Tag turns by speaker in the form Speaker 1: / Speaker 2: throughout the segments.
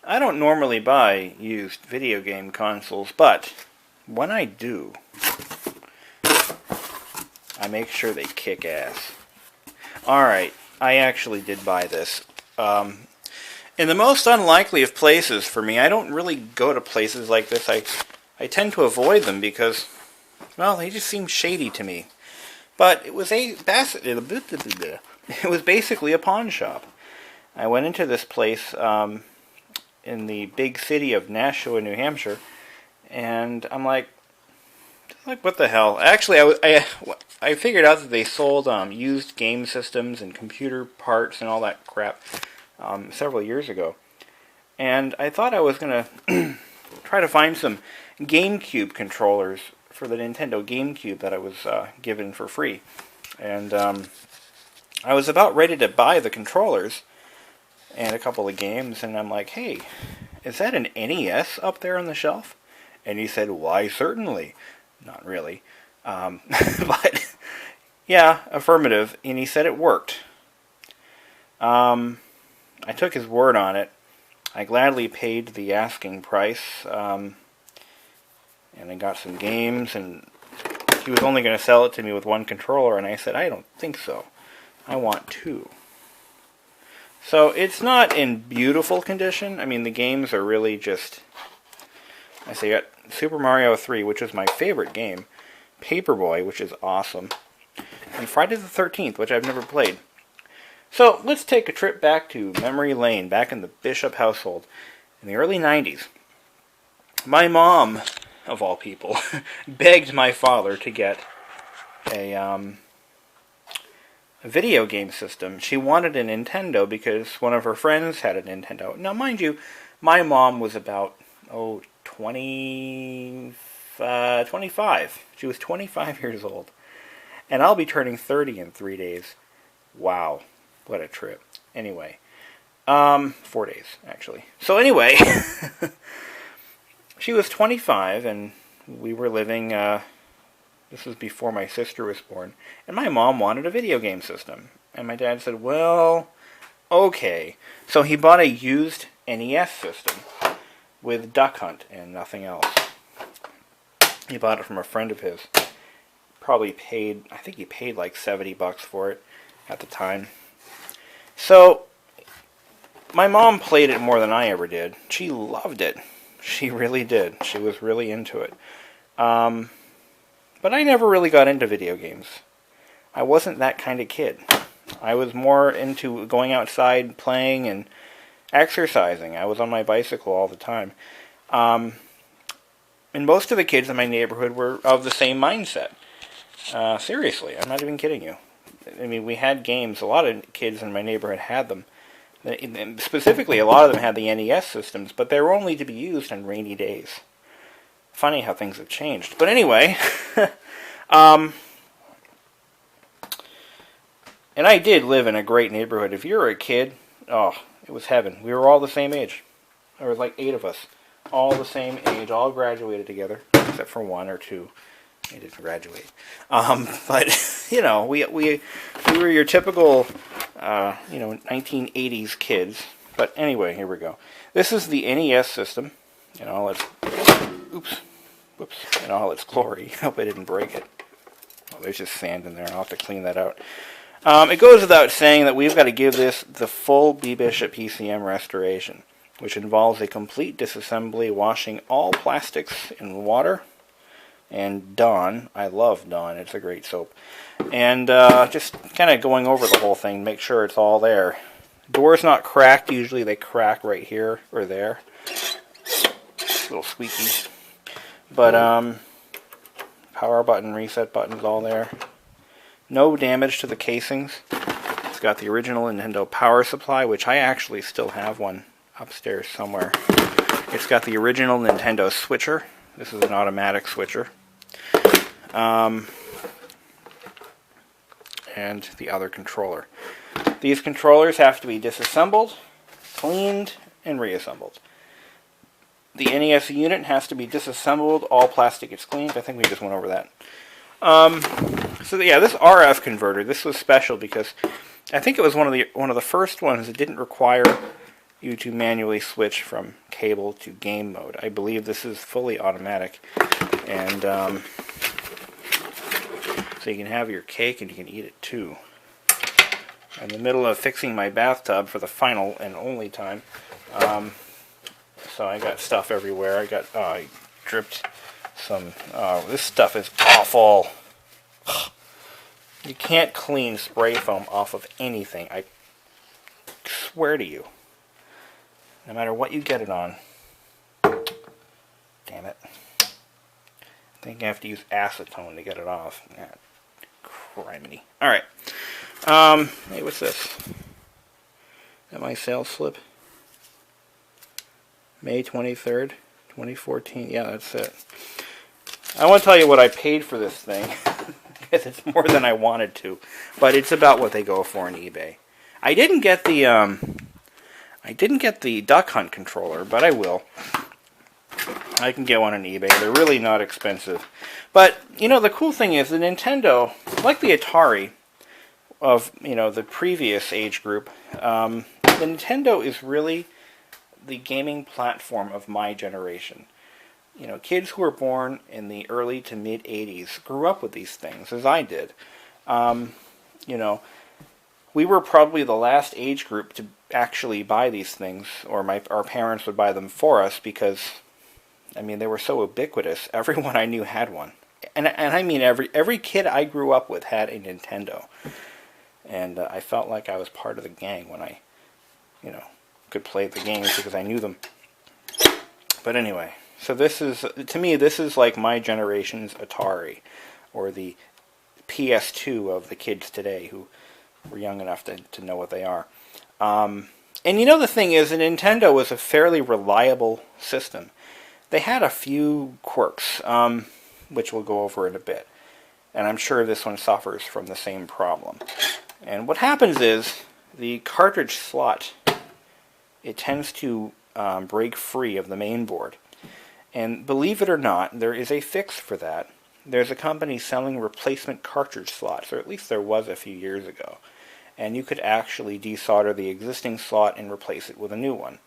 Speaker 1: I don't normally buy used video game consoles, but when I do, I make sure they kick ass. Alright, I actually did buy this. In the most unlikely of places for me, I don't really go to places like this. I tend to avoid them because, well, they just seem shady to me. But it was basically a pawn shop. I went into this place in the big city of Nashua, New Hampshire, and I'm like, what the hell? Actually, I figured out that they sold used game systems and computer parts and all that crap several years ago. And I thought I was going to try to find some GameCube controllers for the Nintendo GameCube that I was given for free. And I was about ready to buy the controllers and a couple of games, and I'm like, hey, is that an NES up there on the shelf? And he said, why, certainly. Not really. But, yeah, affirmative. And he said it worked. I took his word on it. I gladly paid the asking price. And I got some games, and he was only going to sell it to me with one controller, and I said, I don't think so. I want two. So it's not in beautiful condition. I mean, the games are really just... I say, you got Super Mario 3, which was my favorite game, Paperboy, which is awesome, and Friday the 13th, which I've never played. So let's take a trip back to memory lane, back in the Bishop household, in the early 90s. My mom, of all people, begged my father to get a video game system. She wanted a Nintendo because one of her friends had a Nintendo. Now, mind you, my mom was about, 25. She was 25 years old. And I'll be turning 30 in 3 days. Wow. What a trip. Anyway. 4 days, actually. So anyway, she was 25, and we were living, this was before my sister was born, and my mom wanted a video game system. And my dad said, well, okay. So he bought a used NES system with Duck Hunt and nothing else. He bought it from a friend of his. Probably paid, I think he paid like $70 for it at the time. So, my mom played it more than I ever did. She loved it. She really did. She was really into it. But I never really got into video games. I wasn't that kind of kid. I was more into going outside, playing, and exercising. I was on my bicycle all the time. And most of the kids in my neighborhood were of the same mindset. Seriously, I'm not even kidding you. I mean, we had games. A lot of kids in my neighborhood had them. Specifically, a lot of them had the NES systems, but they were only to be used on rainy days. Funny how things have changed. But anyway, and I did live in a great neighborhood. If you were a kid, oh, it was heaven. We were all the same age. There was like 8 of us. All the same age, all graduated together, except for 1 or 2. They didn't graduate. But, you know, we were your typical, 1980s kids. But anyway, here we go. This is the NES system in all its, in all its glory. I hope I didn't break it. Oh, there's just sand in there. I'll have to clean that out. It goes without saying that we've got to give this the full BBISHOPPCM restoration, which involves a complete disassembly, washing all plastics in water, and Dawn. I love Dawn. It's a great soap. And just kind of going over the whole thing, make sure it's all there. Door's not cracked. Usually they crack right here or there. Little squeaky. But power button, reset button's all there. No damage to the casings. It's got the original Nintendo power supply, which I actually still have one upstairs somewhere. It's got the original Nintendo switcher. This is an automatic switcher. And the other controller. These controllers have to be disassembled, cleaned, and reassembled. The NES unit has to be disassembled, all plastic gets cleaned. I think we just went over that. So yeah, this RF converter, this was special because I think it was one of the first ones that didn't require you to manually switch from cable to game mode. I believe this is fully automatic, and so you can have your cake and you can eat it too. In the middle of fixing my bathtub for the final and only time, so I got stuff everywhere. I dripped some. This stuff is awful. You can't clean spray foam off of anything. I swear to you. No matter what you get it on. Damn it. I think I have to use acetone to get it off. Criminy. Alright. Hey, what's this? Is that my sales slip? May 23rd, 2014. Yeah, that's it. I want to tell you what I paid for this thing. Because it's more than I wanted to. But it's about what they go for on eBay. I didn't get the Duck Hunt controller, but I will. I can get one on eBay. They're really not expensive. But, you know, the cool thing is the Nintendo, like the Atari of, you know, the previous age group, the Nintendo is really the gaming platform of my generation. You know, kids who were born in the early to mid 80s grew up with these things, as I did. You know, we were probably the last age group to actually buy these things, or our parents would buy them for us because, I mean, they were so ubiquitous. Everyone I knew had one. And I mean every kid I grew up with had a Nintendo. And I felt like I was part of the gang when I, you know, could play the games because I knew them. But anyway, so this is, to me, this is like my generation's Atari, or the PS2 of the kids today who were young enough to know what they are. And you know, the thing is, the Nintendo was a fairly reliable system. They had a few quirks, which we'll go over in a bit. And I'm sure this one suffers from the same problem. And what happens is, the cartridge slot, it tends to break free of the main board. And believe it or not, there is a fix for that. There's a company selling replacement cartridge slots, or at least there was a few years ago. And you could actually desolder the existing slot and replace it with a new one.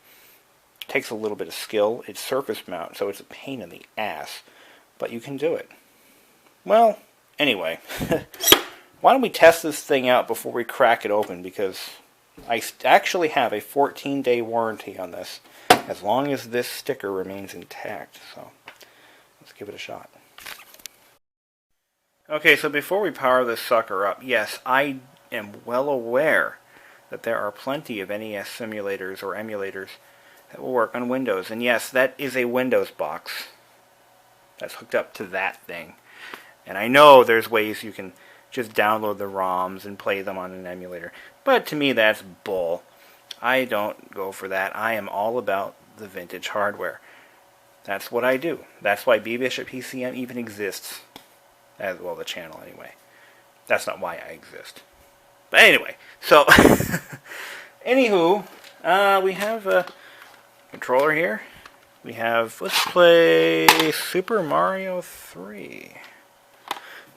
Speaker 1: It takes a little bit of skill. It's surface mount, so it's a pain in the ass. But you can do it. Well, anyway, why don't we test this thing out before we crack it open, because I actually have a 14-day warranty on this, as long as this sticker remains intact. So let's give it a shot. Okay, so before we power this sucker up, yes, I am well aware that there are plenty of NES simulators or emulators that will work on Windows. And yes, that is a Windows box that's hooked up to that thing. And I know there's ways you can just download the ROMs and play them on an emulator. But to me, that's bull. I don't go for that. I am all about the vintage hardware. That's what I do. That's why BBISHOPPCM even exists. As well, the channel anyway. That's not why I exist. But anyway, so anywho, we have a controller here. We have, let's play Super Mario 3.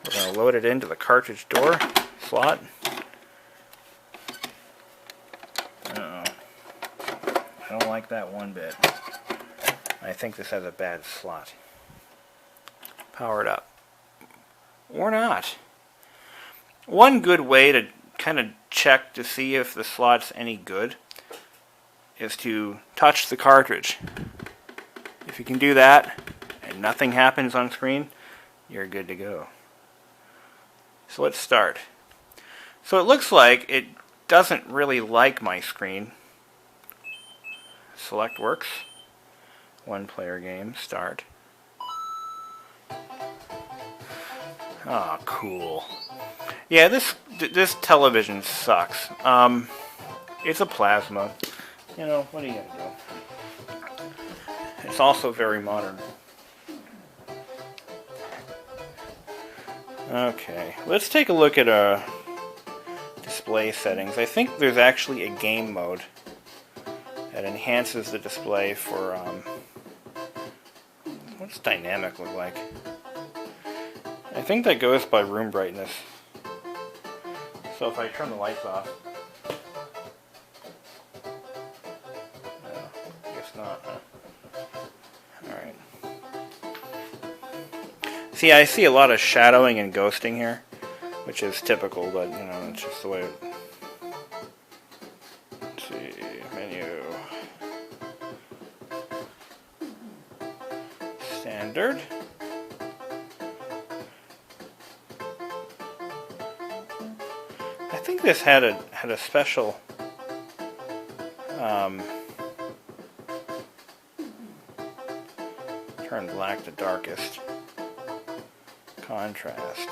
Speaker 1: We're going to load it into the cartridge door slot. Uh-oh. I don't like that one bit. I think this has a bad slot. Power it up. Or not. One good way to kind of check to see if the slot's any good is to touch the cartridge. If you can do that and nothing happens on screen, you're good to go. So let's start. So it looks like it doesn't really like my screen. Select works. One player game, start. Oh, cool. Yeah, this television sucks. It's a plasma. You know, what are you gonna do? It's also very modern. Okay, let's take a look at display settings. I think there's actually a game mode that enhances the display for, what's dynamic look like? I think that goes by room brightness. So if I turn the lights off, guess not, huh? Alright. See, I see a lot of shadowing and ghosting here, which is typical, but, you know, it's just the way it... Let's see, menu. Standard. I think this had a special turn black to darkest, contrast,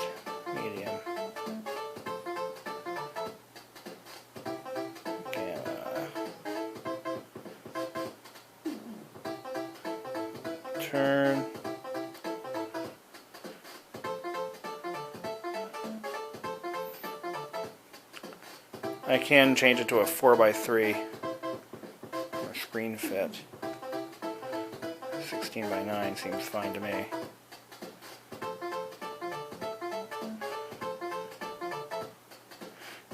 Speaker 1: medium, gamma, turn. I can change it to a 4:3 or screen fit. 16:9 seems fine to me.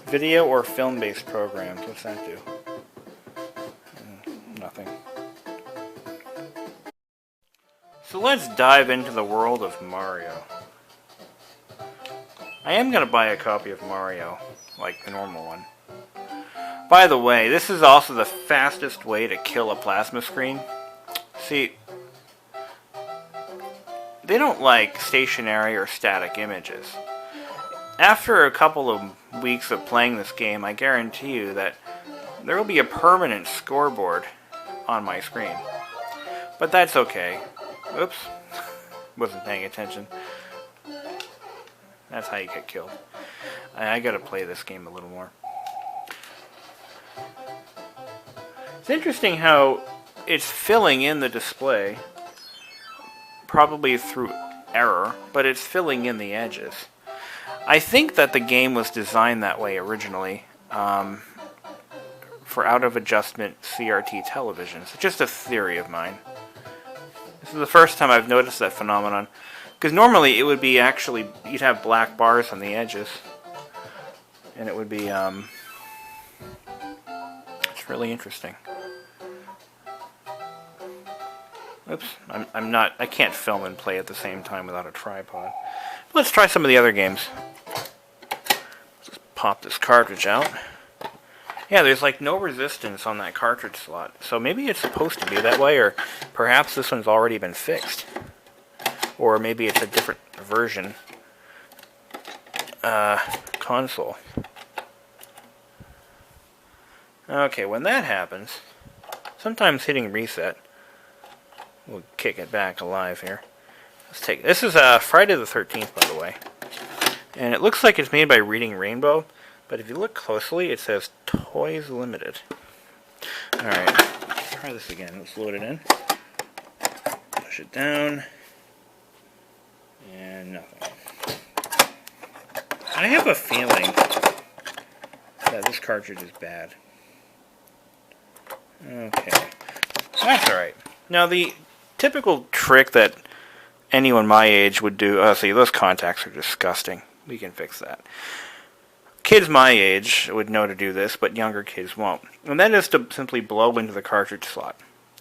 Speaker 1: Video or film-based programs, what's that do? Nothing. So let's dive into the world of Mario. I am going to buy a copy of Mario, like the normal one. By the way, this is also the fastest way to kill a plasma screen. See, they don't like stationary or static images. After a couple of weeks of playing this game, I guarantee you that there will be a permanent scoreboard on my screen. But that's okay. Oops, wasn't paying attention. That's how you get killed. I gotta play this game a little more. It's interesting how it's filling in the display, probably through error, but it's filling in the edges. I think that the game was designed that way originally for out-of-adjustment CRT televisions. It's just a theory of mine. This is the first time I've noticed that phenomenon, because normally it would be actually, you'd have black bars on the edges, and it would be, it's really interesting. Oops, I can't film and play at the same time without a tripod. Let's try some of the other games. Just pop this cartridge out. Yeah, there's like no resistance on that cartridge slot. So maybe it's supposed to be that way, or perhaps this one's already been fixed. Or maybe it's a different version console. Okay, when that happens, sometimes hitting reset will kick it back alive here. Let's take this is Friday the 13th, by the way, and it looks like it's made by Reading Rainbow, but if you look closely, it says Toys Limited. All right, let's try this again. Let's load it in, push it down, and nothing. I have a feeling that this cartridge is bad. Okay, that's all right. Now the typical trick that anyone my age would do... see, those contacts are disgusting. We can fix that. Kids my age would know to do this, but younger kids won't. And that is to simply blow into the cartridge slot.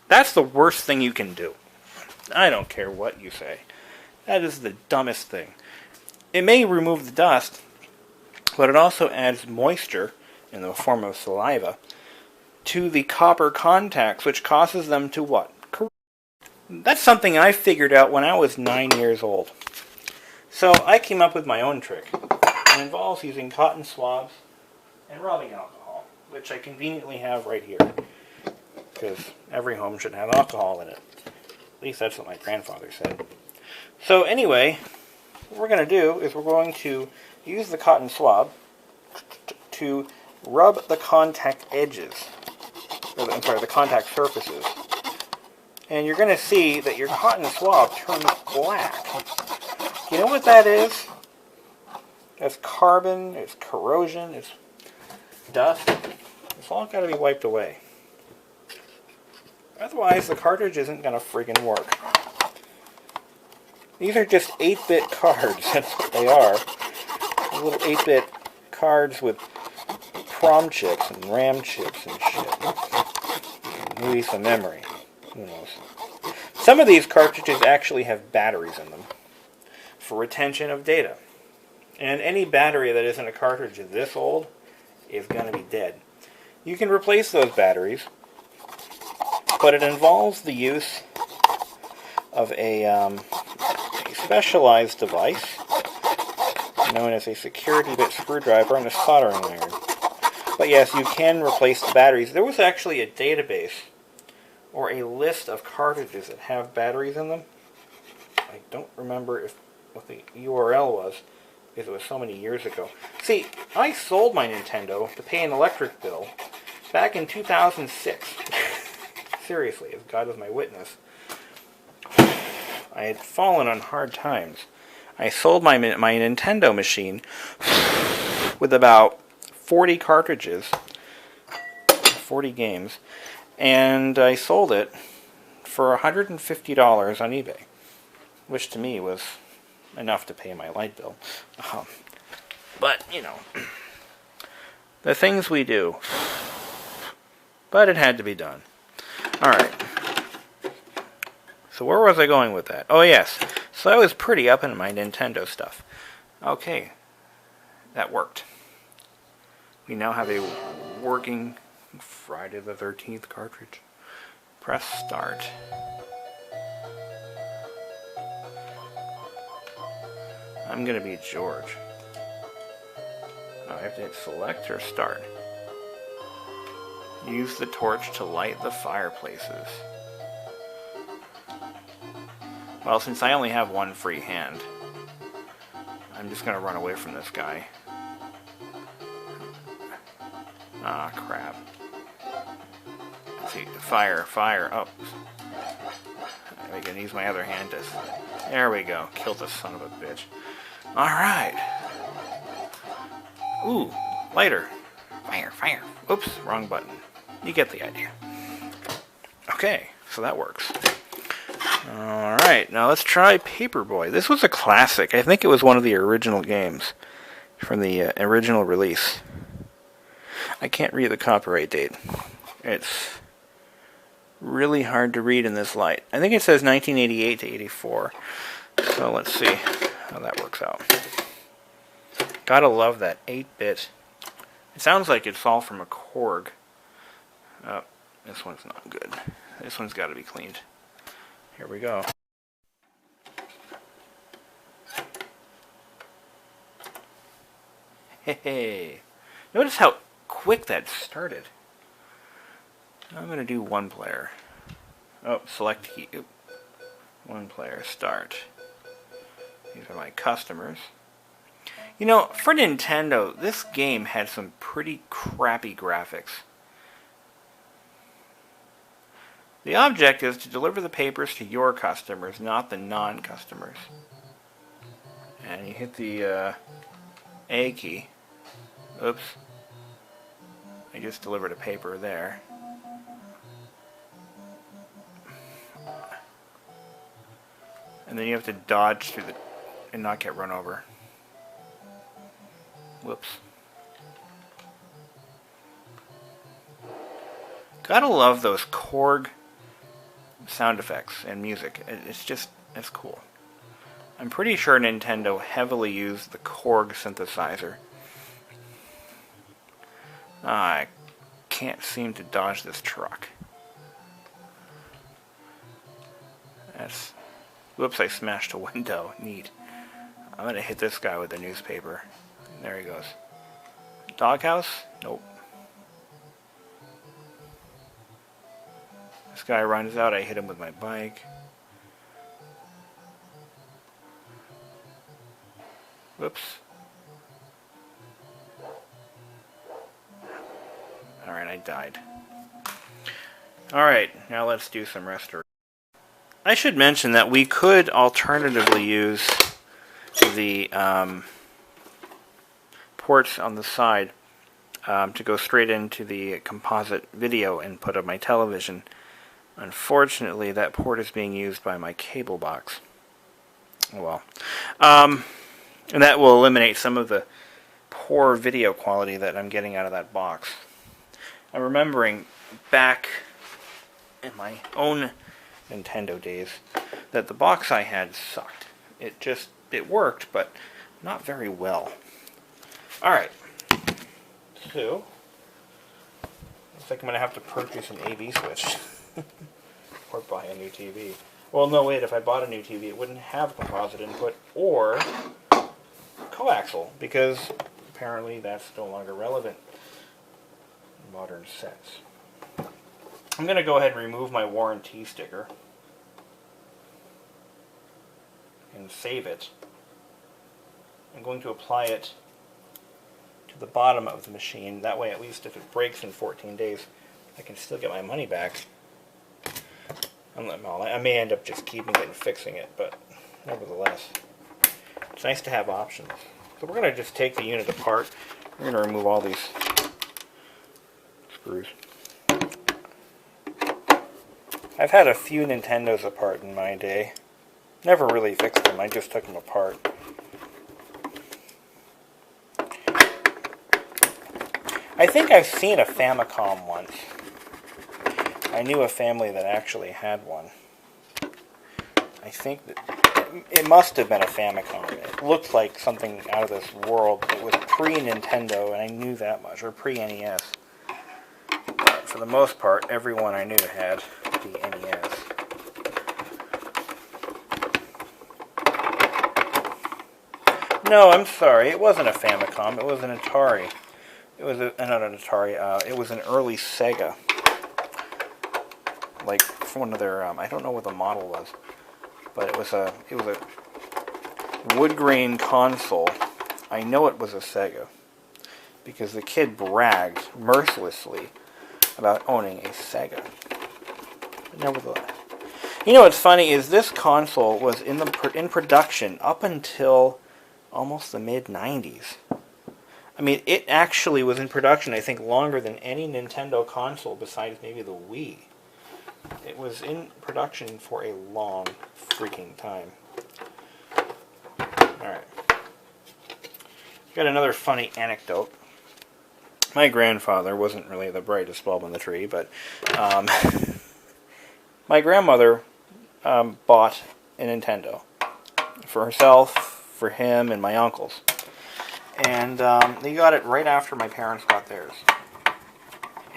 Speaker 1: That's the worst thing you can do. I don't care what you say. That is the dumbest thing. It may remove the dust, but it also adds moisture, in the form of saliva, to the copper contacts, which causes them to what? That's something I figured out when I was 9 years old. So I came up with my own trick. It involves using cotton swabs and rubbing alcohol, which I conveniently have right here, because every home should have alcohol in it. At least that's what my grandfather said. So anyway, what we're going to do is we're going to use the cotton swab to rub the contact edges, I'm sorry, the contact surfaces. And you're going to see that your cotton swab turns black. You know what that is? That's carbon, it's corrosion, it's dust. It's all got to be wiped away. Otherwise, the cartridge isn't going to friggin' work. These are just 8-bit cards. That's what they are. Little 8-bit cards with PROM chips and RAM chips and shit. Maybe some memory. Who knows? Some of these cartridges actually have batteries in them for retention of data. And any battery that isn't a cartridge this old is going to be dead. You can replace those batteries, but it involves the use of a specialized device known as a security bit screwdriver and a soldering iron. But yes, you can replace the batteries. There was actually a database or a list of cartridges that have batteries in them. I don't remember what the URL was, because it was so many years ago. See, I sold my Nintendo to pay an electric bill back in 2006. Seriously, as God is my witness. I had fallen on hard times. I sold my Nintendo machine with about 40 cartridges, 40 games, and I sold it for $150 on eBay, which to me was enough to pay my light bill. But, you know, the things we do. But it had to be done. Alright. So where was I going with that? Oh, yes. So I was pretty up in my Nintendo stuff. Okay. That worked. We now have a working Friday the 13th cartridge. Press start. I'm going to be George. I have to hit select or start. Use the torch to light the fireplaces. Well, since I only have one free hand, I'm just going to run away from this guy. Ah, crap. Let's see, fire, oh. I can use my other hand to... There we go, killed the son of a bitch. Alright. Ooh, lighter. Fire. Oops, wrong button. You get the idea. Okay, so that works. Alright, now let's try Paperboy. This was a classic. I think it was one of the original games from the original release. I can't read the copyright date. It's really hard to read in this light. I think it says 1988 to 84. So let's see how that works out. Gotta love that 8-bit. It sounds like it's all from a Korg. Oh, this one's not good. This one's got to be cleaned. Here we go. Hey, notice how quick that started. I'm going to do one player. Oh, select key. Oop. One player, start. These are my customers. You know, for Nintendo, this game had some pretty crappy graphics. The object is to deliver the papers to your customers, not the non-customers. And you hit the A key. Oops. I just delivered a paper there. And then you have to dodge through the... and not get run over. Whoops. Gotta love those Korg sound effects and music. It's cool. I'm pretty sure Nintendo heavily used the Korg synthesizer. I can't seem to dodge this truck. Whoops, I smashed a window. Neat. I'm gonna hit this guy with the newspaper. There he goes. Doghouse? Nope. This guy runs out, I hit him with my bike. Whoops. Alright, I died. Alright, now let's do some restoration. I should mention that we could alternatively use the ports on the side to go straight into the composite video input of my television. Unfortunately, that port is being used by my cable box. Oh well. And that will eliminate some of the poor video quality that I'm getting out of that box. I'm remembering back in my own Nintendo days that the box I had sucked. It worked, but not very well. Alright. So, looks like I'm going to have to purchase an AV switch. Or buy a new TV. Well, no, wait, if I bought a new TV, it wouldn't have composite input or coaxial, because apparently that's no longer relevant in modern sets. I'm going to go ahead and remove my warranty sticker and save it. I'm going to apply it to the bottom of the machine. That way, at least if it breaks in 14 days, I can still get my money back. Well, I may end up just keeping it and fixing it, but nevertheless, it's nice to have options. So we're going to just take the unit apart. We're going to remove all these screws. I've had a few Nintendos apart in my day. Never really fixed them, I just took them apart. I think I've seen a Famicom once. I knew a family that actually had one. I think that it must have been a Famicom. It looked like something out of this world. It was pre-Nintendo, and I knew that much, or pre-NES. But for the most part, everyone I knew had the NES. No, I'm sorry. It wasn't a Famicom. It was an Atari. It was not an Atari. It was an early Sega. Like one of their, I don't know what the model was, but it was a wood grain console. I know it was a Sega because the kid bragged mercilessly about owning a Sega. But nevertheless, you know what's funny is this console was in production up until almost the mid-90s. I mean, it actually was in production, I think, longer than any Nintendo console besides maybe the Wii. It was in production for a long freaking time. Alright. Got another funny anecdote. My grandfather wasn't really the brightest bulb in the tree, but my grandmother bought a Nintendo for herself, for him, and my uncles. And they got it right after my parents got theirs.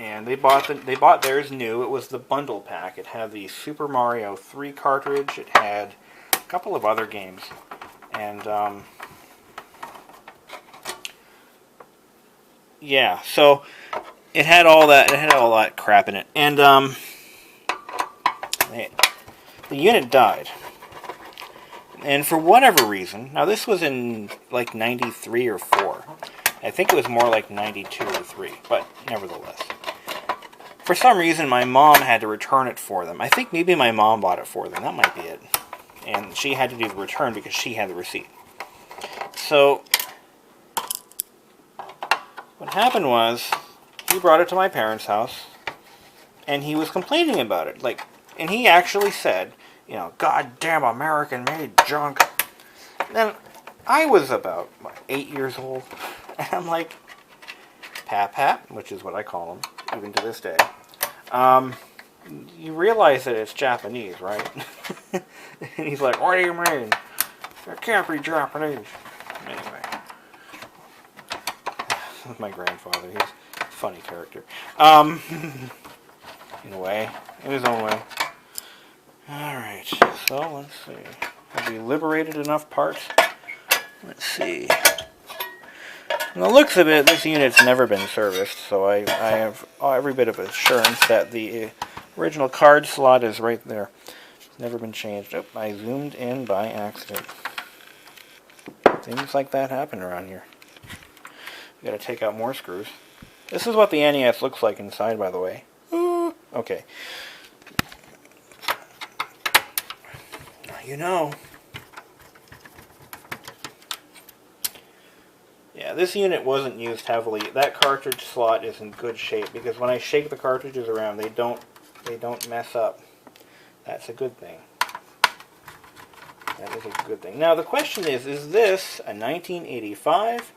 Speaker 1: And they bought theirs new. It was the bundle pack. It had the Super Mario 3 cartridge. It had a couple of other games. And yeah, so it had all that. It had all that crap in it. And the unit died. And for whatever reason, now this was in like 93 or 4. I think it was more like 92 or 3, but nevertheless. For some reason, my mom had to return it for them. I think maybe my mom bought it for them. That might be it. And she had to do the return because she had the receipt. So, what happened was, he brought it to my parents' house, and he was complaining about it. And he actually said, you know, goddamn American-made junk. Then, I was about, 8 years old, and I'm like, Pap, which is what I call him, even to this day. You realize that it's Japanese, right? And he's like, what do you mean? It can't be Japanese. Anyway. My grandfather, he's a funny character. In a way. In his own way. Alright, so let's see. Have we liberated enough parts? Let's see. From the looks of it, this unit's never been serviced, so I have every bit of assurance that the original card slot is right there. It's never been changed. Oh, I zoomed in by accident. Things like that happen around here. We gotta take out more screws. This is what the NES looks like inside, by the way. Okay. Now you know. Yeah, this unit wasn't used heavily. That cartridge slot is in good shape because when I shake the cartridges around, they don't mess up. That's a good thing. That is a good thing. Now the question is this a 1985,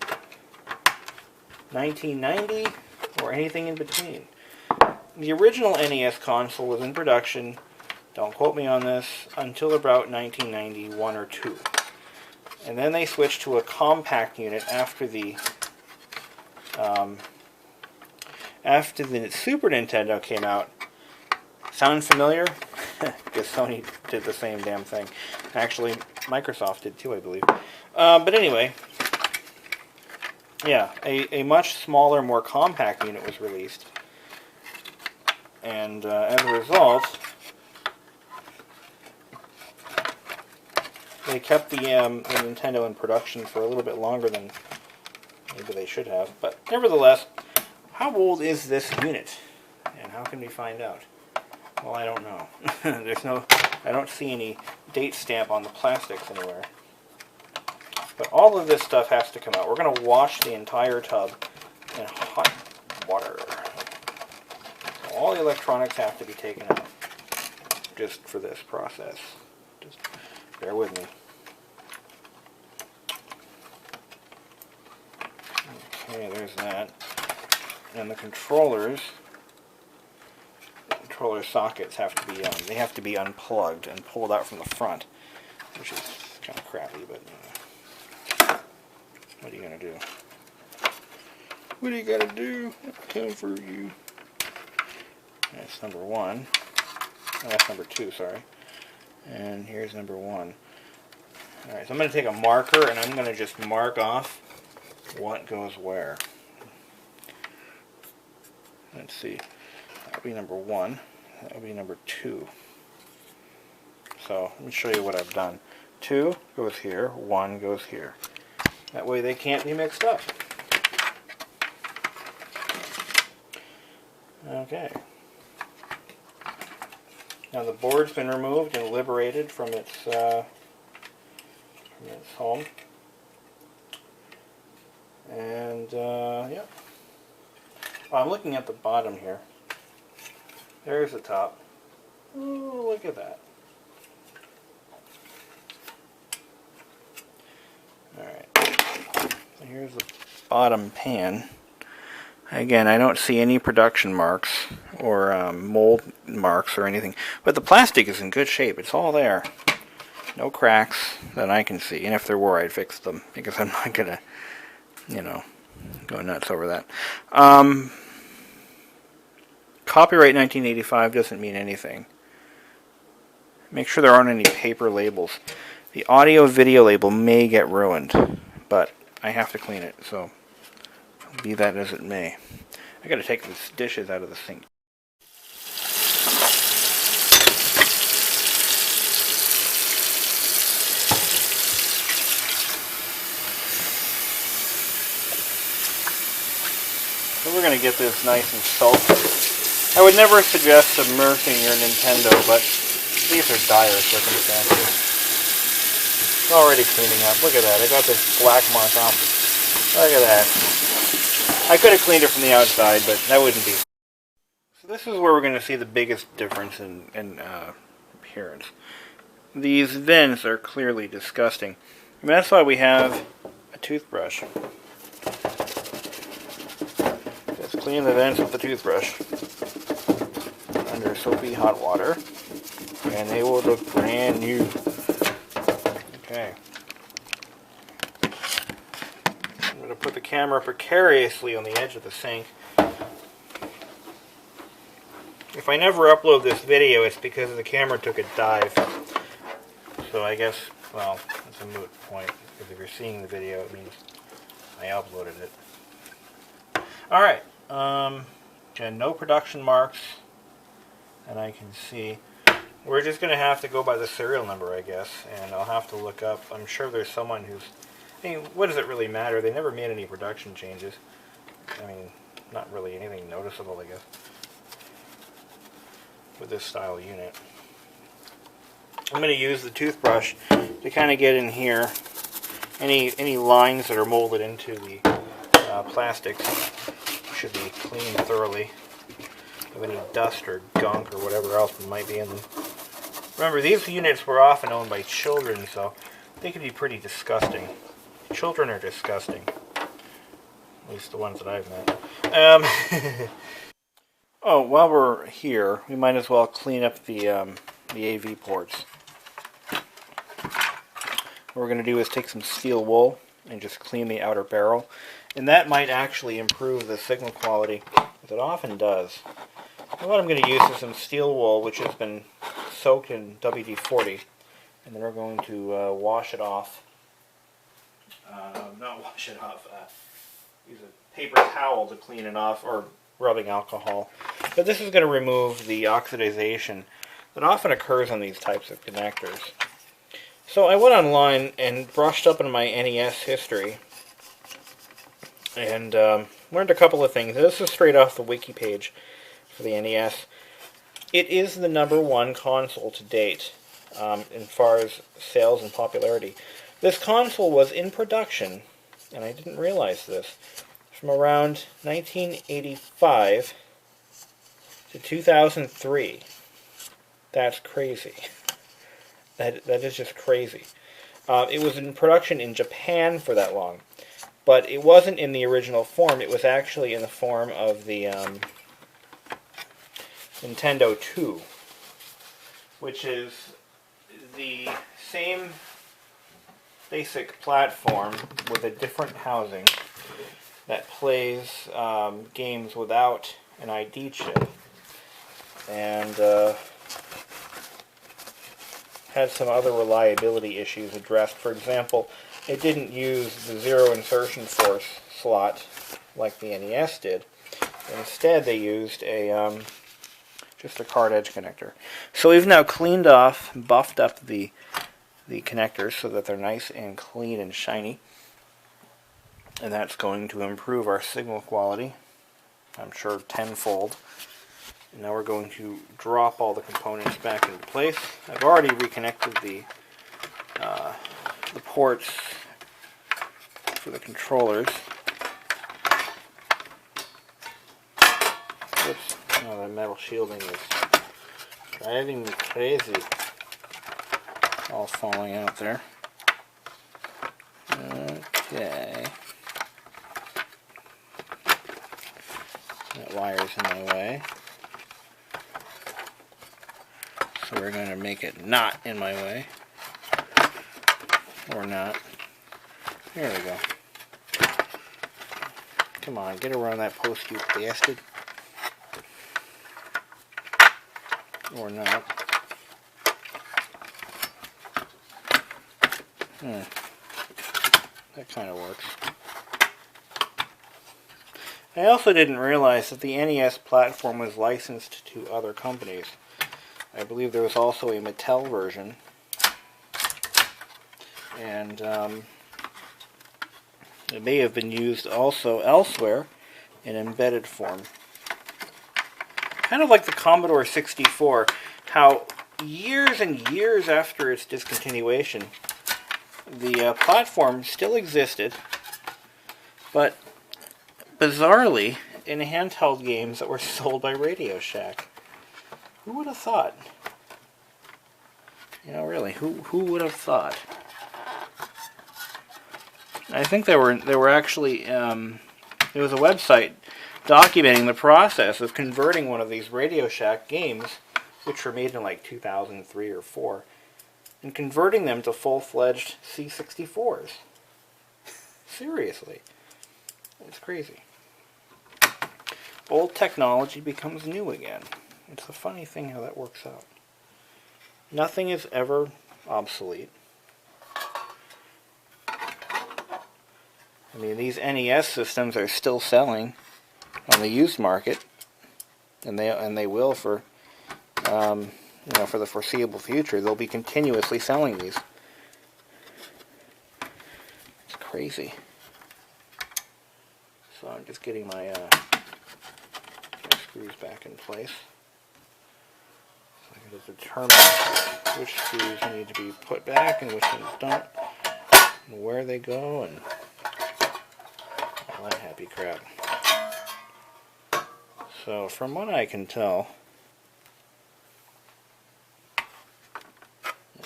Speaker 1: 1990, or anything in between? the original NES console was in production, don't quote me on this, until about 1991 or 2. And then they switched to a compact unit after the Super Nintendo came out. Sound familiar? Because Sony did the same damn thing. Actually, Microsoft did too, I believe. But anyway, yeah, a much smaller, more compact unit was released. And as a result, they kept the Nintendo in production for a little bit longer than maybe they should have. But nevertheless, how old is this unit? And how can we find out? Well, I don't know. I don't see any date stamp on the plastics anywhere. But all of this stuff has to come out. We're going to wash the entire tub in hot water. All the electronics have to be taken out just for this process. Just bear with me. Okay, there's that. And the controller sockets have to be they have to be unplugged and pulled out from the front, which is kind of crappy, but what are you gonna do? What are you gonna do? Come for you. That's number 1. Oh, that's number 2, sorry. And here's number 1. Alright, so I'm going to take a marker and I'm going to just mark off what goes where. Let's see. That'll be number 1. That'll be number 2. So, let me show you what I've done. 2 goes here, 1 goes here. That way they can't be mixed up. Okay. Now the board's been removed and liberated from its home. And, yeah. Well, I'm looking at the bottom here. There's the top. Oh, look at that. Alright. So here's the bottom pan. Again, I don't see any production marks or mold marks or anything. But the plastic is in good shape. It's all there. No cracks that I can see. And if there were, I'd fix them. Because I'm not going to, you know, go nuts over that. Copyright 1985 doesn't mean anything. Make sure there aren't any paper labels. The audio-video label may get ruined. But I have to clean it, so be that as it may. I gotta take these dishes out of the sink. So we're gonna get this nice and salty. I would never suggest submerging your Nintendo, but these are dire circumstances. It's already cleaning up. Look at that. I got this black mark off. Look at that. I could have cleaned it from the outside, but that wouldn't be. So this is where we're going to see the biggest difference in appearance. These vents are clearly disgusting. I mean, that's why we have a toothbrush. Just clean the vents with the toothbrush under soapy hot water, and they will look brand new. Okay. I'm going to put the camera precariously on the edge of the sink. If I never upload this video, it's because the camera took a dive. So I guess, well, it's a moot point, because if you're seeing the video, it means I uploaded it. Alright, again, no production marks that I can see. We're just going to have to go by the serial number, I guess, and I'll have to look up. I'm sure there's someone who's... I mean, what does it really matter? They never made any production changes. I mean, not really anything noticeable, I guess, with this style unit. I'm going to use the toothbrush to kind of get in here. Any lines that are molded into the plastics should be cleaned thoroughly of any dust or gunk or whatever else might be in them. Remember, these units were often owned by children, so they could be pretty disgusting. Children are disgusting. At least the ones that I've met. Oh, while we're here, we might as well clean up the AV ports. What we're going to do is take some steel wool and just clean the outer barrel. And that might actually improve the signal quality, as it often does. And what I'm going to use is some steel wool, which has been soaked in WD-40. And then we're going to wash it off. Not wash it off. Use a paper towel to clean it off, or rubbing alcohol. But this is going to remove the oxidization that often occurs on these types of connectors. So I went online and brushed up on my NES history and learned a couple of things. This is straight off the wiki page for the NES. It is the #1 console to date as far as sales and popularity. This console was in production, and I didn't realize this, from around 1985 to 2003. That's crazy. That is just crazy. It was in production in Japan for that long, but it wasn't in the original form. It was actually in the form of the Nintendo 2, which is the same basic platform with a different housing that plays games without an ID chip, and had some other reliability issues addressed. For example, it didn't use the zero insertion force slot like the NES did. Instead, they used a just a card edge connector. So we've now cleaned off, buffed up the connectors so that they're nice and clean and shiny. And that's going to improve our signal quality, I'm sure, tenfold. And now we're going to drop all the components back into place. I've already reconnected the ports for the controllers. Oops. Oh, the metal shielding is driving me crazy. All falling out there. Okay. That wire's in my way. So we're going to make it not in my way. Or not. There we go. Come on, get around that post, you bastard. Or not. That kind of works. I also didn't realize that the NES platform was licensed to other companies. I believe there was also a Mattel version. And it may have been used also elsewhere in embedded form. Kind of like the Commodore 64, how years and years after its discontinuation, the platform still existed, but bizarrely in handheld games that were sold by Radio Shack. Who would have thought? You know, really, who would have thought? I think there were actually there was a website documenting the process of converting one of these Radio Shack games, which were made in like 2003 or 4, and converting them to full-fledged C64s. Seriously. It's crazy. Old technology becomes new again. It's a funny thing how that works out. Nothing is ever obsolete. I mean, these NES systems are still selling on the used market, and they will for for the foreseeable future. They'll be continuously selling these. It's crazy. So I'm just getting my screws back in place. So I can determine which screws need to be put back and which ones don't, and where they go, and all that happy crap. So from what I can tell,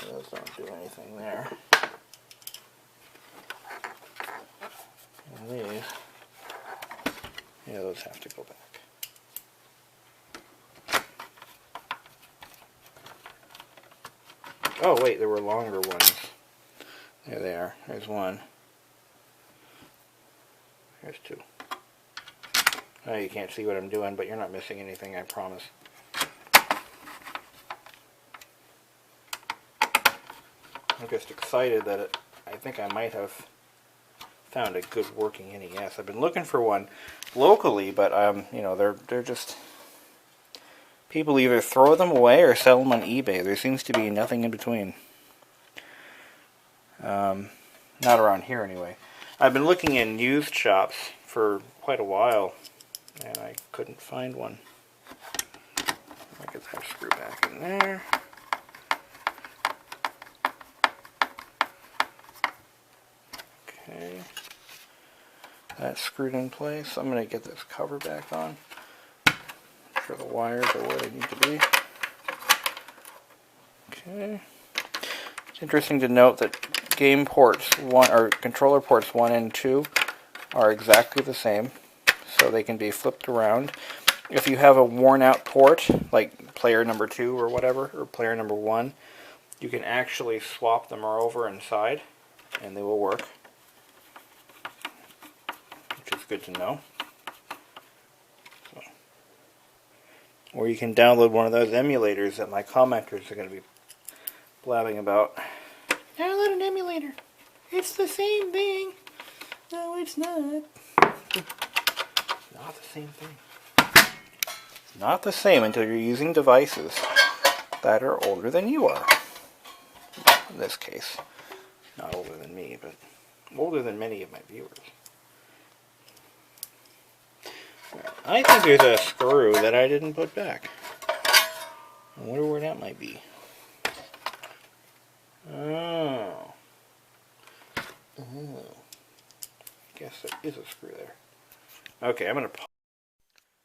Speaker 1: those don't do anything there. And these, yeah, those have to go back. Oh wait, there were longer ones. There they are. There's one. There's two. Oh, you can't see what I'm doing, but you're not missing anything, I promise. I'm just excited that I think I might have found a good working NES. I've been looking for one locally, but you know, they're just, people either throw them away or sell them on eBay. There seems to be nothing in between. Not around here anyway. I've been looking in used shops for quite a while, and I couldn't find one. I get that screw back in there. Okay. That's screwed in place. I'm going to get this cover back on. Make sure the wires are where they need to be. Okay. It's interesting to note that game ports 1 or controller ports 1 and 2 are exactly the same, so they can be flipped around. If you have a worn out port, like player number 2 or whatever, or player number 1, you can actually swap them over inside and they will work, which is good to know. So. Or you can download one of those emulators that my commenters are going to be blabbing about. Download an emulator. It's the same thing. No, it's not. It's not the same thing. It's not the same until you're using devices that are older than you are. In this case, not older than me, but older than many of my viewers. I think there's a screw that I didn't put back. I wonder where that might be. Oh. Guess there is a screw there. Okay, I'm going to...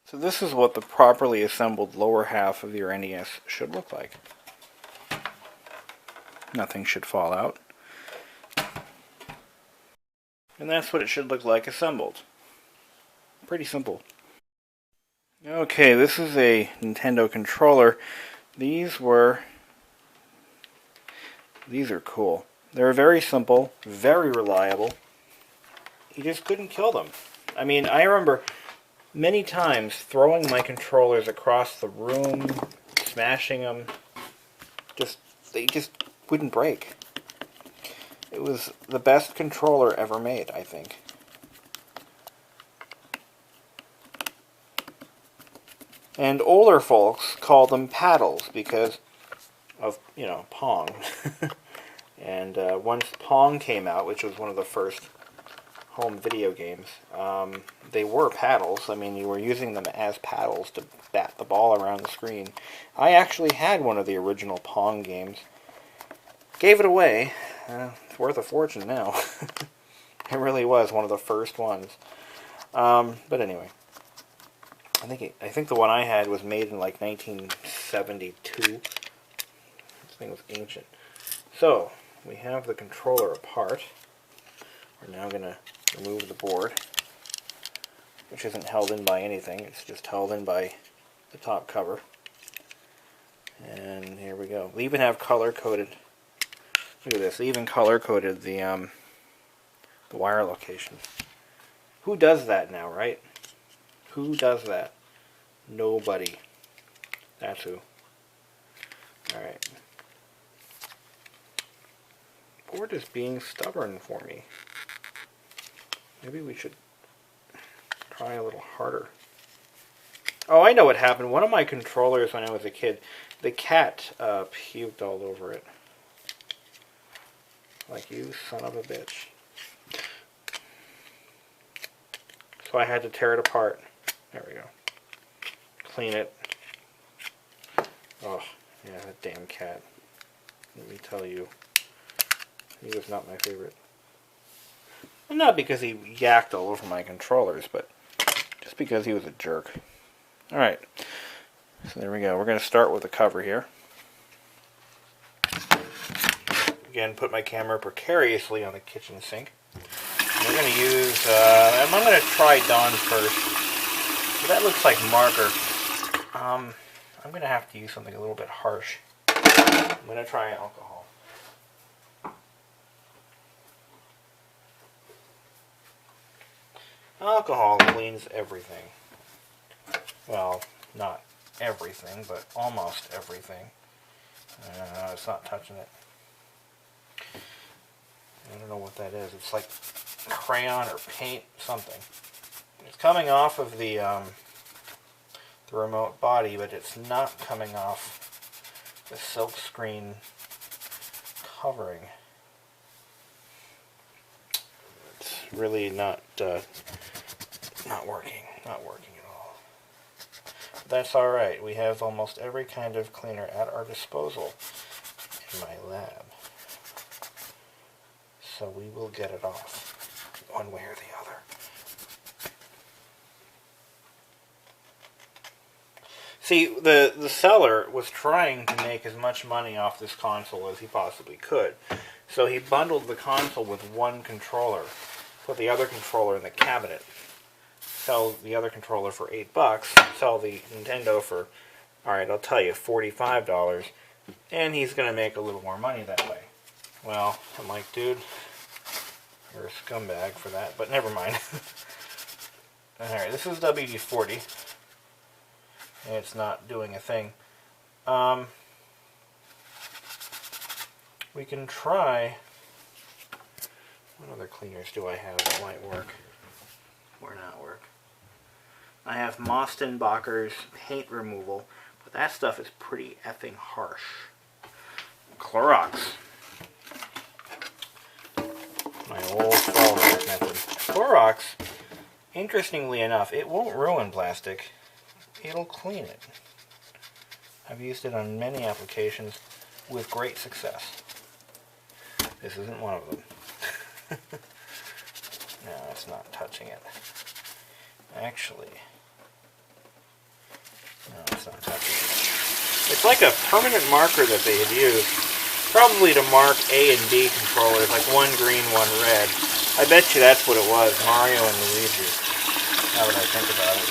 Speaker 1: So this is what the properly assembled lower half of your NES should look like. Nothing should fall out. And that's what it should look like assembled. Pretty simple. Okay, this is a Nintendo controller. These are cool. They're very simple, very reliable. You just couldn't kill them. I mean, I remember many times throwing my controllers across the room, smashing them. They just wouldn't break. It was the best controller ever made, I think. And older folks call them paddles because of, you know, Pong. And once Pong came out, which was one of the first home video games, they were paddles. I mean, you were using them as paddles to bat the ball around the screen. I actually had one of the original Pong games. Gave it away. It's worth a fortune now. It really was one of the first ones. But anyway, I think the one I had was made in like 1972. This thing was ancient. So we have the controller apart. We're now going to remove the board, which isn't held in by anything. It's just held in by the top cover. And here we go. We even have color-coded. Look at this. They even color-coded the wire location. Who does that now, right? Who does that? Nobody. That's who. Alright. Board is being stubborn for me. Maybe we should try a little harder. Oh, I know what happened. One of my controllers when I was a kid, the cat puked all over it. Like, you son of a bitch. So I had to tear it apart. There we go. Clean it. Oh, yeah, that damn cat. Let me tell you. He was not my favorite. And not because he yacked all over my controllers, but just because he was a jerk. Alright. So there we go. We're going to start with the cover here. Again, put my camera precariously on the kitchen sink. And we're going to use, I'm going to try Dawn first. So that looks like marker. I'm going to have to use something a little bit harsh. I'm going to try alcohol. Alcohol cleans everything. Well, not everything, but almost everything. It's not touching it. I don't know what that is. It's like crayon or paint, something. It's coming off of the remote body, but it's not coming off the silkscreen covering. It's really not working. Not working at all. But that's all right. We have almost every kind of cleaner at our disposal in my lab. So we will get it off one way or the other. See, the seller was trying to make as much money off this console as he possibly could. So he bundled the console with one controller, put the other controller in the cabinet, sell the other controller for $8, sell the Nintendo for, alright, I'll tell you, $45, and he's going to make a little more money that way. Well, I'm like, dude, you're a scumbag for that, but never mind. Alright, this is WD-40. And it's not doing a thing. We can try... What other cleaners do I have that might work? Or not work? I have Mostenbacher's paint removal, but that stuff is pretty effing harsh. Clorox. My old fallback method. Clorox, interestingly enough, it won't ruin plastic. It'll clean it. I've used it on many applications with great success. This isn't one of them. No, it's not touching it. Actually, no, it's not touching it. It's like a permanent marker that they had used, probably to mark A and B controllers, like one green, one red. I bet you that's what it was, Mario and Luigi, now that I think about it.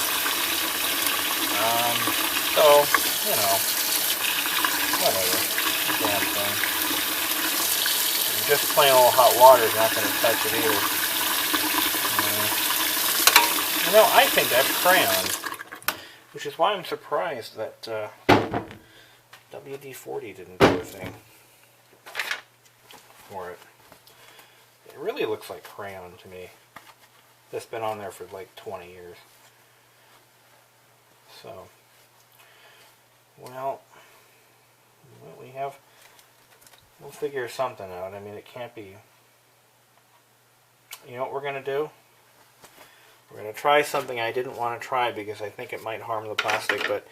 Speaker 1: So, you know, whatever. Damn thing. Just plain old hot water is not going to touch it either. You know, I think that's crayon, which is why I'm surprised that WD-40 didn't do a thing for it. It really looks like crayon to me. It's been on there for like 20 years. So, well, we'll figure something out. I mean, it can't be, you know what we're going to do? We're going to try something I didn't want to try because I think it might harm the plastic, but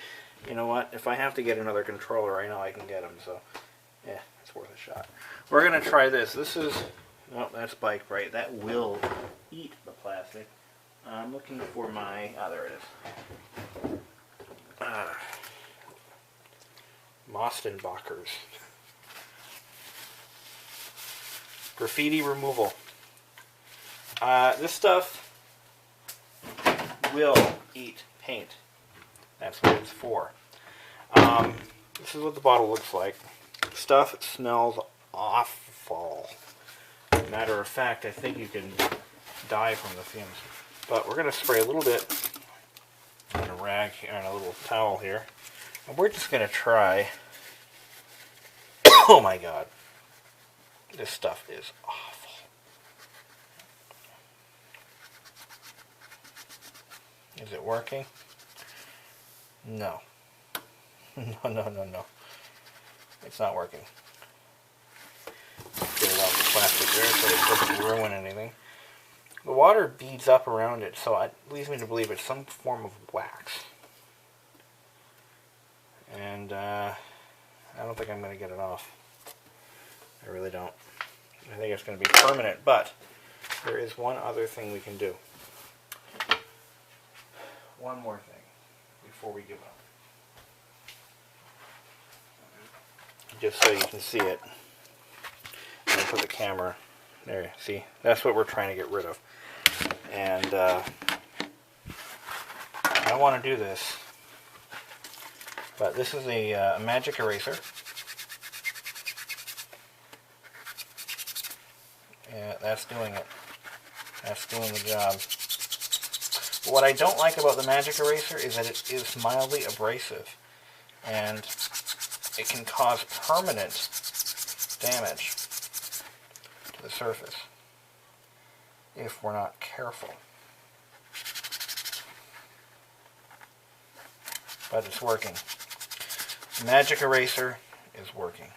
Speaker 1: you know what? If I have to get another controller, I know I can get them, so yeah, it's worth a shot. We're going to try this. This is, no, that's bike bright. That will eat the plastic. I'm looking for my, there it is. Mostenbacher's graffiti removal. This stuff will eat paint. That's what it's for. This is what the bottle looks like. Stuff smells awful. Matter of fact, I think you can die from the fumes. But we're going to spray a little bit on a rag here, on a little towel here. And we're just going to try. Oh my god. This stuff is awful. Is it working? No. No. It's not working. Get it off the plastic there so it doesn't ruin anything. The water beads up around it, so it leads me to believe it's some form of wax. And I don't think I'm going to get it off. I really don't. I think it's going to be permanent, but there is one other thing we can do. One more thing before we give up. Just so you can see it. I'm going to put the camera there. See, that's what we're trying to get rid of. And I want to do this. But this is a magic eraser. Yeah, that's doing it. That's doing the job. But what I don't like about the Magic Eraser is that it is mildly abrasive, and it can cause permanent damage to the surface if we're not careful. But it's working. Magic Eraser is working.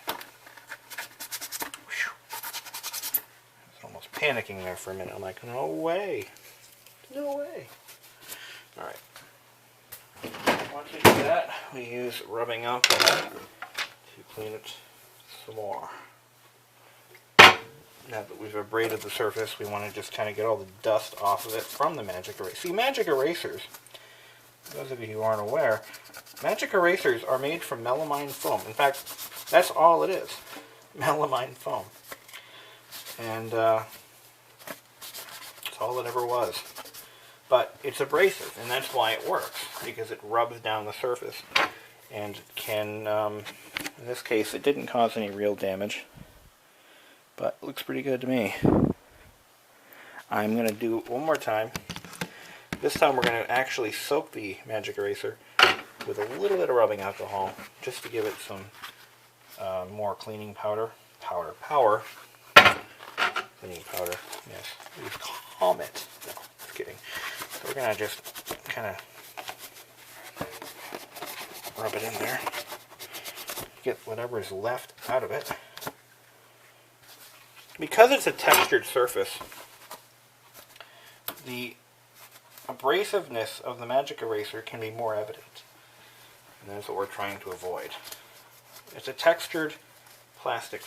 Speaker 1: Whew. I was almost panicking there for a minute. I'm like, no way. No way. Alright. Once we do that, we use rubbing alcohol to clean it some more. Now that we've abraded the surface, we want to just kind of get all the dust off of it from the Magic Eraser. See, Magic Erasers, for those of you who aren't aware, Magic Erasers are made from melamine foam. In fact, that's all it is. Melamine foam. And that's all it ever was. But it's abrasive, and that's why it works, because it rubs down the surface and can, in this case, it didn't cause any real damage, but it looks pretty good to me. I'm going to do it one more time. This time we're going to actually soak the Magic Eraser with a little bit of rubbing alcohol, just to give it some more cleaning powder. Cleaning powder, yes. Use Comet. No, just kidding. So we're going to just kind of rub it in there. Get whatever is left out of it. Because it's a textured surface, the abrasiveness of the Magic Eraser can be more evident. And that's what we're trying to avoid. It's a textured plastic,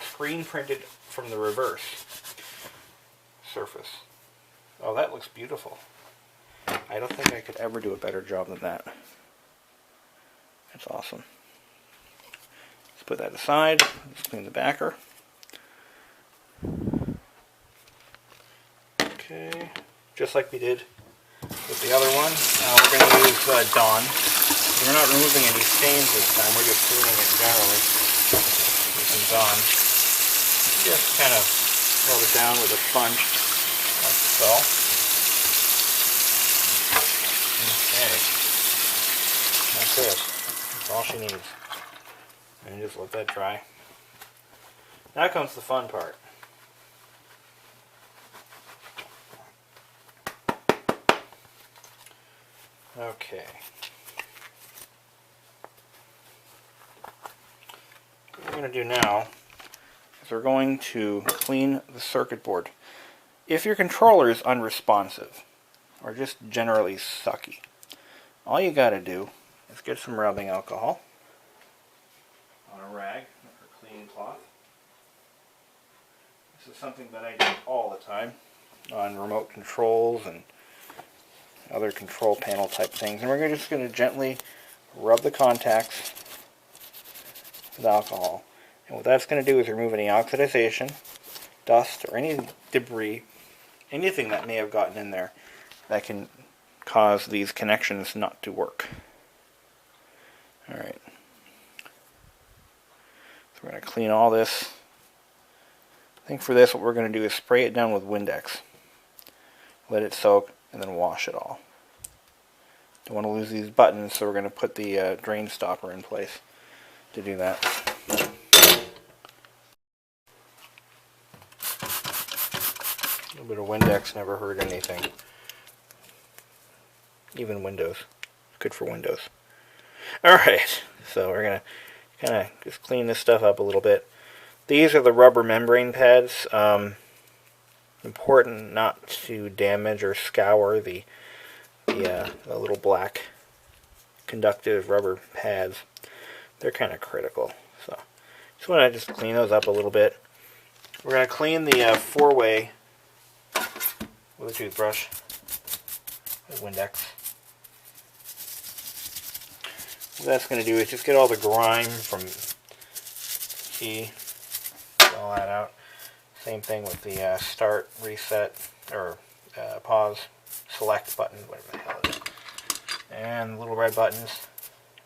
Speaker 1: screen printed from the reverse surface. Oh, that looks beautiful. I don't think I could ever do a better job than that. That's awesome. Let's put that aside. Let's clean the backer. Okay, just like we did with the other one. Now we're going to use Dawn. We're not removing any stains this time, we're just cleaning it generally with some Dawn. Just kind of rub it down with a sponge, like so. Okay, that's it. That's all she needs. And just let that dry. Now comes the fun part. Okay. What we're going to do now is we're going to clean the circuit board. If your controller is unresponsive or just generally sucky, all you got to do is get some rubbing alcohol on a rag or clean cloth. This is something that I do all the time on remote controls and other control panel type things. And we're just going to gently rub the contacts with alcohol. And what that's going to do is remove any oxidization, dust, or any debris, anything that may have gotten in there that can cause these connections not to work. Alright. So we're going to clean all this. I think for this what we're going to do is spray it down with Windex. Let it soak and then wash it all. Don't want to lose these buttons, so we're going to put the drain stopper in place to do that. A little bit of Windex never hurt anything. Even Windows. Good for Windows. Alright, so we're going to kind of just clean this stuff up a little bit. These are the rubber membrane pads. Important not to damage or scour the little black conductive rubber pads. They're kind of critical. So just want to just clean those up a little bit. We're going to clean the four-way with a toothbrush, with Windex. What that's going to do is just get all the grime from E, all that out. Same thing with the start, reset, or pause, select button, whatever the hell it is. And the little red buttons,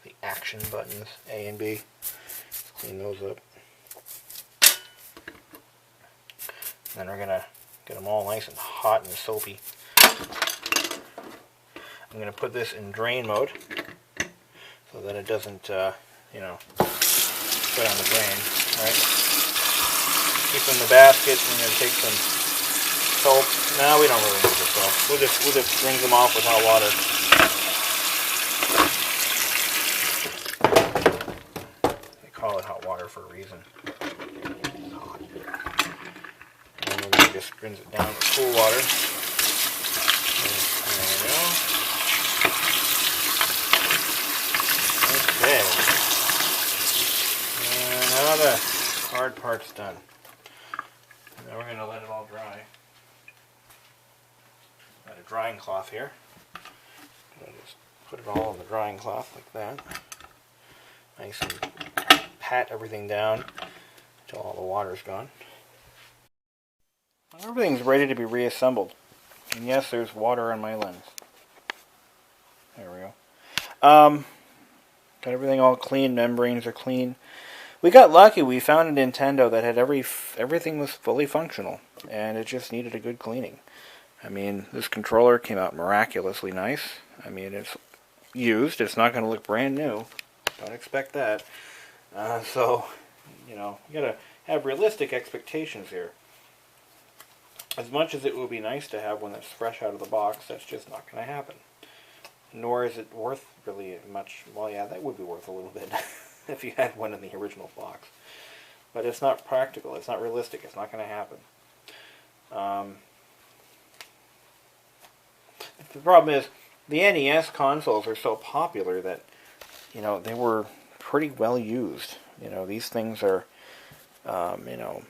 Speaker 1: the action buttons, A and B. Let's clean those up. Then we're going to get them all nice and hot and soapy. I'm going to put this in drain mode so that it doesn't, you know, go down the drain. All right. Keep in the basket. I'm going to take some soap. No, we don't really need the soap. We'll just rinse them off with hot water. They call it hot water for a reason. It's hot. And we're going to just rinse it down with cool water. There we go. Okay. And now the hard part's done. Now we're going to let it all dry. Got a drying cloth here. I'll just put it all on the drying cloth like that. Nice and pat everything down until all the water's gone. Everything's ready to be reassembled. And yes, there's water on my lens. There we go. Got everything all clean. Membranes are clean. We got lucky. We found a Nintendo that had everything was fully functional, and it just needed a good cleaning. I mean, this controller came out miraculously nice. I mean, it's used. It's not going to look brand new. Don't expect that. So, you know, you got to have realistic expectations here. As much as it would be nice to have one that's fresh out of the box, that's just not going to happen. Nor is it worth really much. Well, yeah, that would be worth a little bit if you had one in the original box. But it's not practical. It's not realistic. It's not going to happen. The problem is, the NES consoles are so popular that, you know, they were pretty well used. You know, these things are, you know,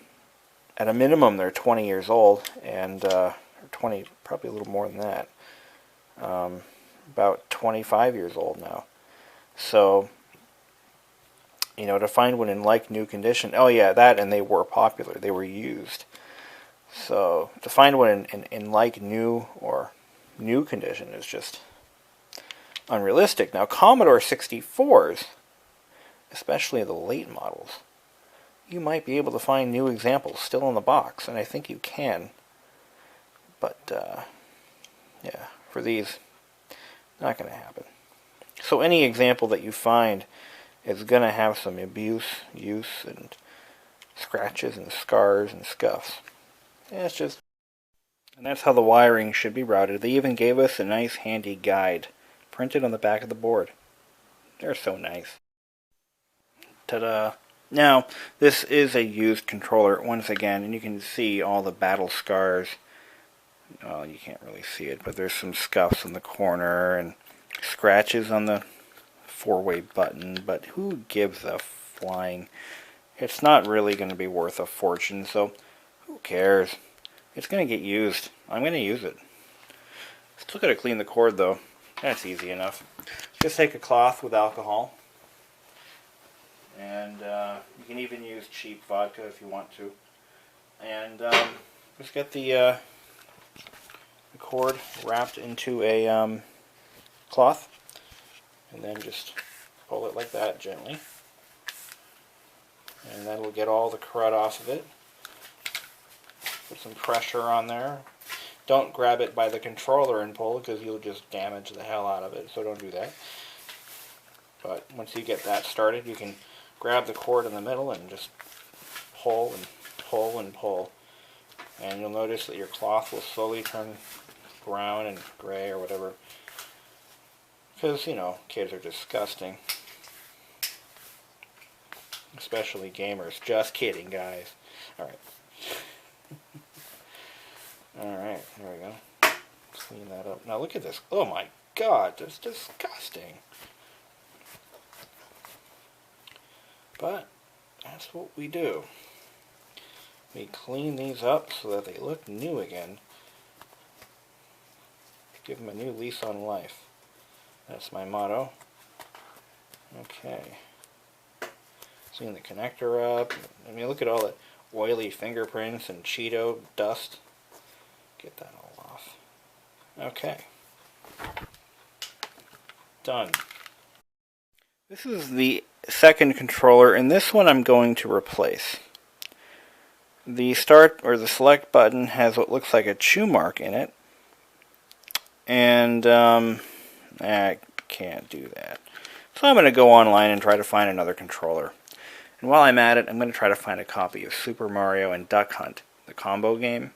Speaker 1: at a minimum they're 20 years old, and 20, probably a little more than that. About 25 years old now. So, you know, to find one in like new condition, oh yeah, that, and they were popular, they were used. So, to find one in like new or new condition is just unrealistic. Now, Commodore 64s, especially the late models, you might be able to find new examples still in the box, and I think you can. But, yeah, for these, not going to happen. So any example that you find is going to have some abuse, use, and scratches and scars and scuffs. Yeah, it's just... And that's how the wiring should be routed. They even gave us a nice handy guide printed on the back of the board. They're so nice. Ta-da! Now, this is a used controller once again, and you can see all the battle scars. Well, you can't really see it, but there's some scuffs in the corner and scratches on the four-way button, but who gives a flying? It's not really going to be worth a fortune, so who cares? It's going to get used. I'm going to use it. Still got to clean the cord, though. That's easy enough. Just take a cloth with alcohol, and you can even use cheap vodka if you want to. And just get the cord wrapped into a cloth, and then just pull it like that gently, and that'll get all the crud off of it. Put some pressure on there. Don't grab it by the controller and pull, because you'll just damage the hell out of it, so don't do that. But once you get that started, you can grab the cord in the middle and just pull and pull and pull. And you'll notice that your cloth will slowly turn brown and gray or whatever. Because, you know, kids are disgusting. Especially gamers. Just kidding, guys. Alright. Alright, there we go. Clean that up. Now look at this. Oh my god, that's disgusting. But that's what we do. We clean these up so that they look new again. Give them a new lease on life. That's my motto. Okay. Clean the connector up. I mean, look at all the oily fingerprints and Cheeto dust. Get that all off. Okay. Done. This is the second controller, and this one I'm going to replace. The start or the select button has what looks like a chew mark in it, and I can't do that. So I'm going to go online and try to find another controller. And while I'm at it, I'm going to try to find a copy of Super Mario and Duck Hunt, the combo game.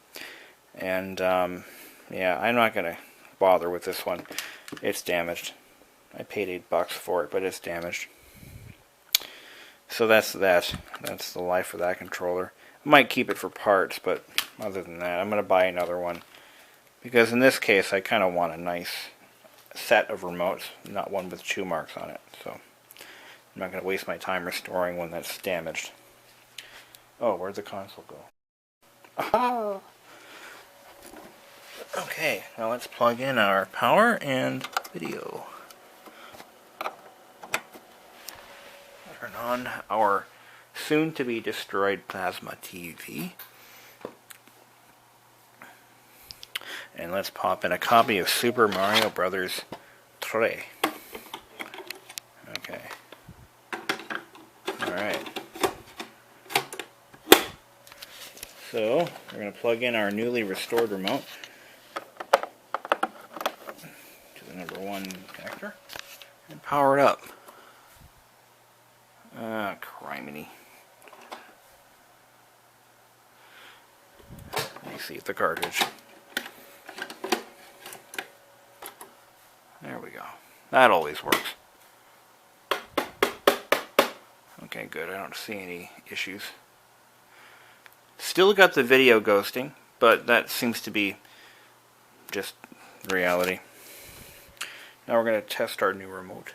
Speaker 1: And, yeah, I'm not going to bother with this one. It's damaged. I paid $8 for it, but it's damaged. So that's that. That's the life of that controller. I might keep it for parts, but other than that, I'm going to buy another one. Because in this case, I kind of want a nice set of remotes, not one with chew marks on it. So I'm not going to waste my time restoring one that's damaged. Oh, where'd the console go? Aha! Okay, now let's plug in our power and video. Turn on our soon-to-be destroyed plasma TV. And let's pop in a copy of Super Mario Brothers 3. Okay. Alright. So, we're going to plug in our newly restored remote to the number 1 connector and power it up. Criminy. Let me see if the cartridge. There we go. That always works. Okay, good. I don't see any issues. Still got the video ghosting, but that seems to be just reality. Now we're going to test our new remote.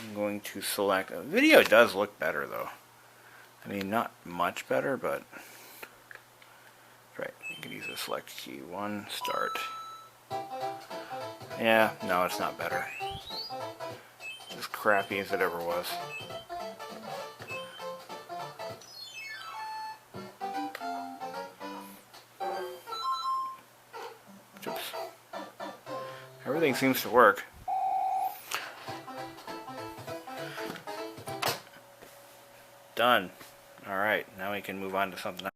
Speaker 1: I'm going to select... Video does look better, though. I mean, not much better, but... Right, you can use the select key. 1, start. Yeah, no, it's not better. It's as crappy as it ever was. Oops. Everything seems to work. Done. Alright, now we can move on to something else.